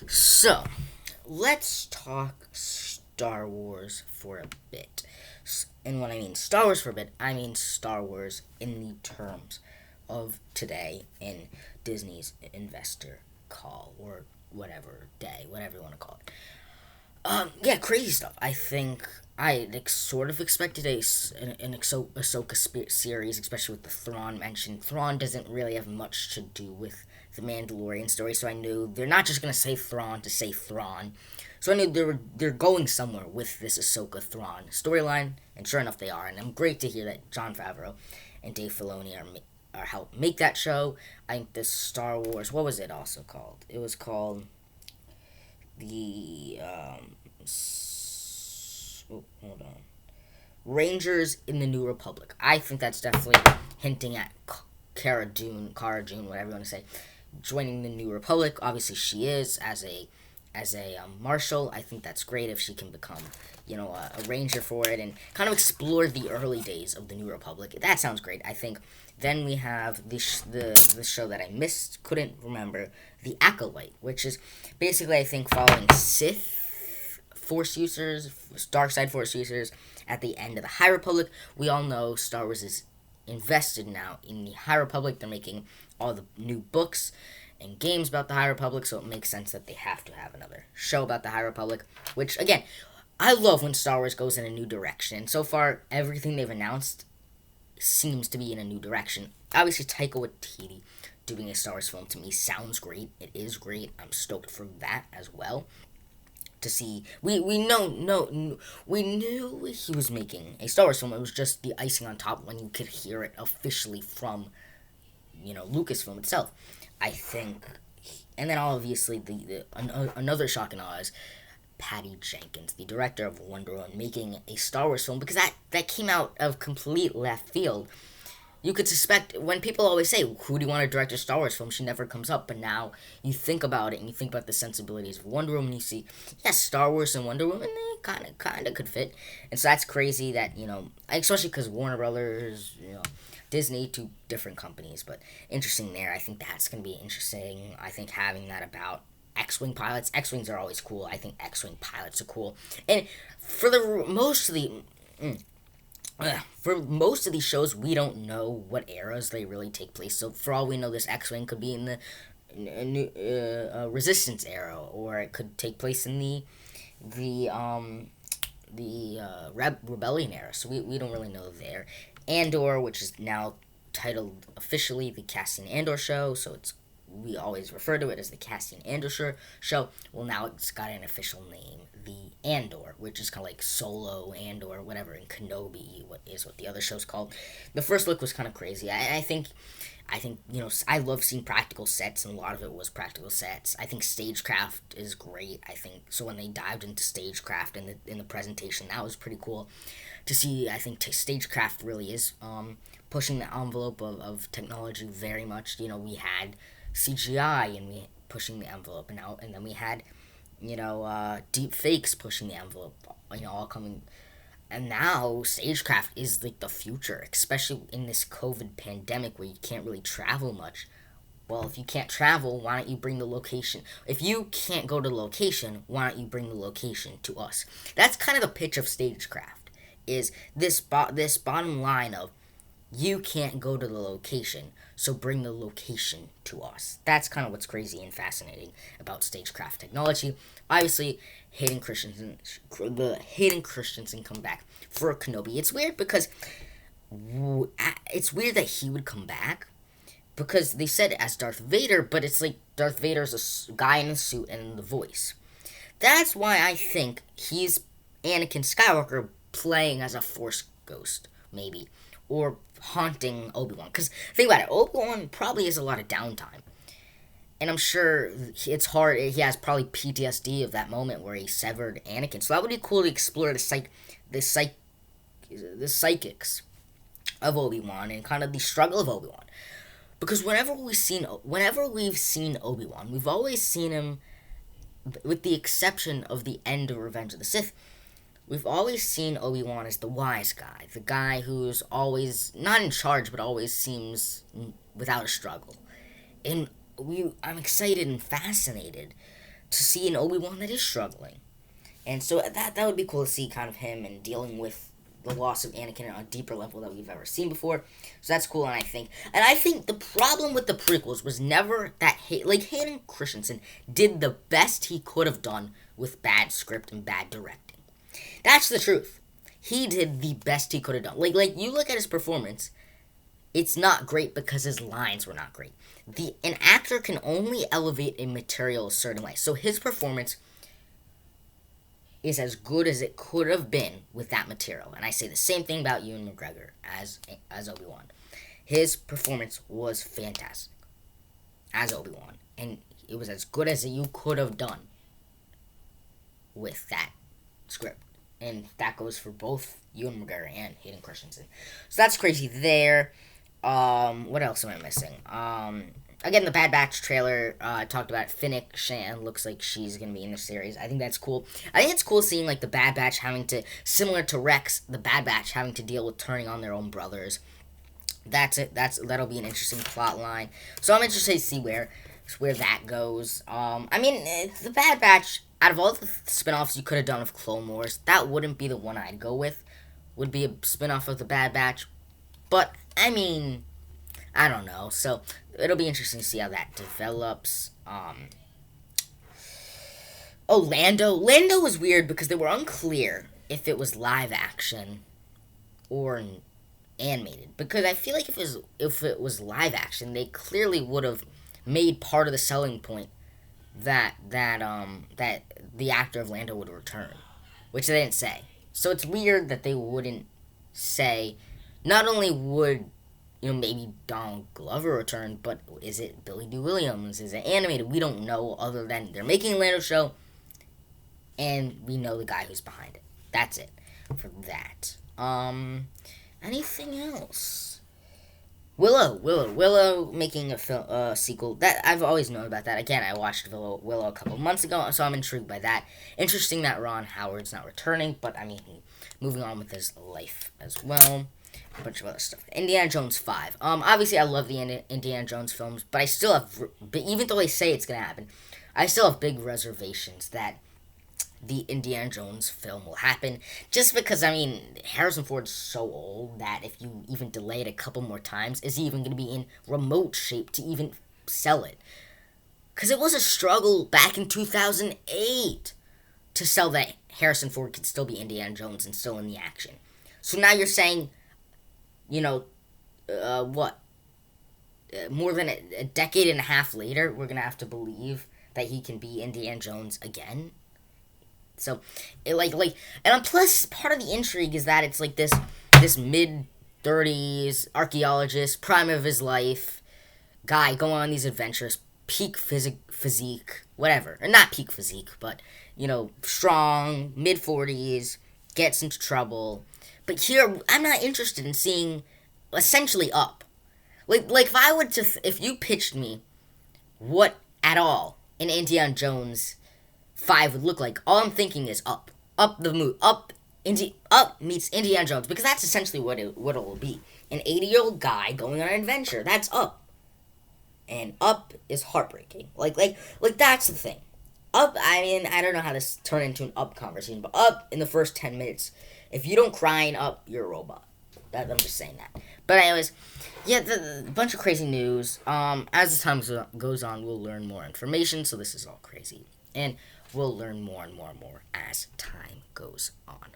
So, let's talk Star Wars for a bit. And when I mean Star Wars for a bit, I mean Star Wars in the terms of today in Disney's investor call or whatever day, whatever you want to call it. Yeah, crazy stuff. I think I sort of expected an Ahsoka series, especially with the Thrawn mentioned. Thrawn doesn't really have much to do with the Mandalorian story, so I knew they're not just gonna say Thrawn to say Thrawn. So I knew they're going somewhere with this Ahsoka Thrawn storyline, and sure enough, they are. And I'm great to hear that Jon Favreau and Dave Filoni are help make that show. I think the Star Wars. What was it also called? It was called the hold on, Rangers in the New Republic. I think that's definitely hinting at Cara Dune, whatever you want to say, joining the New Republic. Obviously, she is as a marshal. I think that's great if she can become, a ranger for it and kind of explore the early days of the New Republic. That sounds great. I think. Then we have the show that I missed, couldn't remember, the Acolyte, which is basically I think following Sith Force users, dark side Force users at the end of the High Republic. We all know Star Wars is invested now in the High Republic. They're making all the new books and games about the High Republic, so it makes sense that they have to have another show about the High Republic, which, again, I love when Star Wars goes in a new direction. So far, everything they've announced seems to be in a new direction. Obviously, Taika Waititi doing a Star Wars film to me sounds great. It is great. I'm stoked for that as well. To see, we know no we knew he was making a Star Wars film. It was just the icing on top when you could hear it officially from Lucasfilm itself. I think, and then obviously another shock and awe is Patty Jenkins, the director of Wonder Woman, making a Star Wars film, because that came out of complete left field. You could suspect, when people always say, who do you want to direct a Star Wars film, she never comes up, but now you think about it and you think about the sensibilities of Wonder Woman, you see, yes, Star Wars and Wonder Woman, they kind of could fit. And so that's crazy that, especially because Warner Brothers, Disney, two different companies, but interesting there. I think that's going to be interesting. I think having that about X-Wing pilots. X-Wings are always cool. I think X-Wing pilots are cool. And for the most of the... for most of these shows, we don't know what eras they really take place. So for all we know, this X-Wing could be in the Resistance era, or it could take place in the Rebellion era. So we don't really know there. Andor, which is now titled officially the Cassian Andor Show, so we always refer to it as the Cassian Andor show. Well, now it's got an official name, the Andor, which is kind of like Solo Andor, whatever, and Kenobi, what the other show's called. The first look was kind of crazy. I think I love seeing practical sets, and a lot of it was practical sets. I think stagecraft is great. I think so when they dived into stagecraft in the presentation, that was pretty cool to see. I think stagecraft really is pushing the envelope of technology very much. We had CGI and we pushing the envelope, and then we had deep fakes pushing the envelope, all coming. And now stagecraft is like the future, especially in this COVID pandemic where you can't really travel much. Well, if you can't travel, why don't you bring the location? If you can't go to the location, why don't you bring the location to us? That's kind of the pitch of stagecraft. Is this bottom line of, you can't go to the location, so bring the location to us. That's kind of what's crazy and fascinating about stagecraft technology. Obviously, Hayden Christensen come back for Kenobi. It's weird because it's weird that he would come back, because they said as Darth Vader, but it's like Darth Vader's a guy in a suit and the voice. That's why I think he's Anakin Skywalker playing as a Force ghost, maybe, or haunting Obi-Wan. Because think about it, Obi-Wan probably has a lot of downtime, and I'm sure it's hard. He has probably PTSD of that moment where he severed Anakin. So that would be cool to explore the psychics of Obi-Wan and kind of the struggle of Obi-Wan. Because whenever we've seen Obi-Wan, we've always seen him, with the exception of the end of Revenge of the Sith, we've always seen Obi-Wan as the wise guy, the guy who's always not in charge, but always seems without a struggle. And I'm excited and fascinated to see an Obi-Wan that is struggling. And so that would be cool to see kind of him and dealing with the loss of Anakin on a deeper level that we've ever seen before. So that's cool, and I think the problem with the prequels was never that Hayden Christensen did the best he could have done with bad script and bad directing. That's the truth. He did the best he could have done. Like you look at his performance, it's not great because his lines were not great. An actor can only elevate a material a certain way. So his performance is as good as it could have been with that material. And I say the same thing about Ewan McGregor as Obi-Wan. His performance was fantastic as Obi-Wan. And it was as good as you could have done with that script. And that goes for both Ewan McGregor and Hayden Christensen. So that's crazy there. What else am I missing? Again, the Bad Batch trailer, I talked about Finnick Shan. Looks like she's going to be in the series. I think that's cool. I think it's cool seeing, like, the Bad Batch having to, similar to Rex, the Bad Batch having to deal with turning on their own brothers. That's it. That'll be an interesting plot line. So I'm interested to see where that goes. The Bad Batch, out of all the spinoffs you could have done of Clone Wars, that wouldn't be the one I'd go with. Would be a spinoff of the Bad Batch. But, I don't know. So it'll be interesting to see how that develops. Lando was weird because they were unclear if it was live action or animated. Because I feel like if it was live action, they clearly would have made part of the selling point that the actor of Lando would return, which they didn't say. So it's weird that they wouldn't say. Not only would maybe Donald Glover return, but is it Billy Dee Williams? Is it animated? We don't know, other than they're making a Lando show, and we know the guy who's behind it. That's it for that. Anything else? Willow making a sequel. That I've always known about that. Again, I watched Willow a couple months ago, so I'm intrigued by that. Interesting that Ron Howard's not returning, but moving on with his life as well. A bunch of other stuff. Indiana Jones 5. Obviously, I love the Indiana Jones films, but I still have, even though they say it's going to happen, I still have big reservations that the Indiana Jones film will happen. Just because, Harrison Ford's so old that if you even delay it a couple more times, is he even going to be in remote shape to even sell it? Because it was a struggle back in 2008 to sell that Harrison Ford could still be Indiana Jones and still in the action. So now you're saying, more than a decade and a half later, we're going to have to believe that he can be Indiana Jones again? So, and plus, part of the intrigue is that it's like this mid-30s archaeologist, prime of his life, guy going on these adventures, peak physique, whatever. Or not peak physique, but, strong, mid-40s, gets into trouble. But here, I'm not interested in seeing, essentially, Up. If you pitched me what at all an Indiana Jones 5 would look like, all I'm thinking is Up. Up the movie. Up meets Indiana Jones, because that's essentially what it will be. An 80-year-old guy going on an adventure. That's Up. And Up is heartbreaking. That's the thing. Up, I don't know how to turn into an Up conversation, but Up, in the first 10 minutes, if you don't cry in Up, you're a robot. I'm just saying that. But anyways, yeah, the bunch of crazy news. As the time goes on, we'll learn more information, so this is all crazy. And we'll learn more and more and more as time goes on.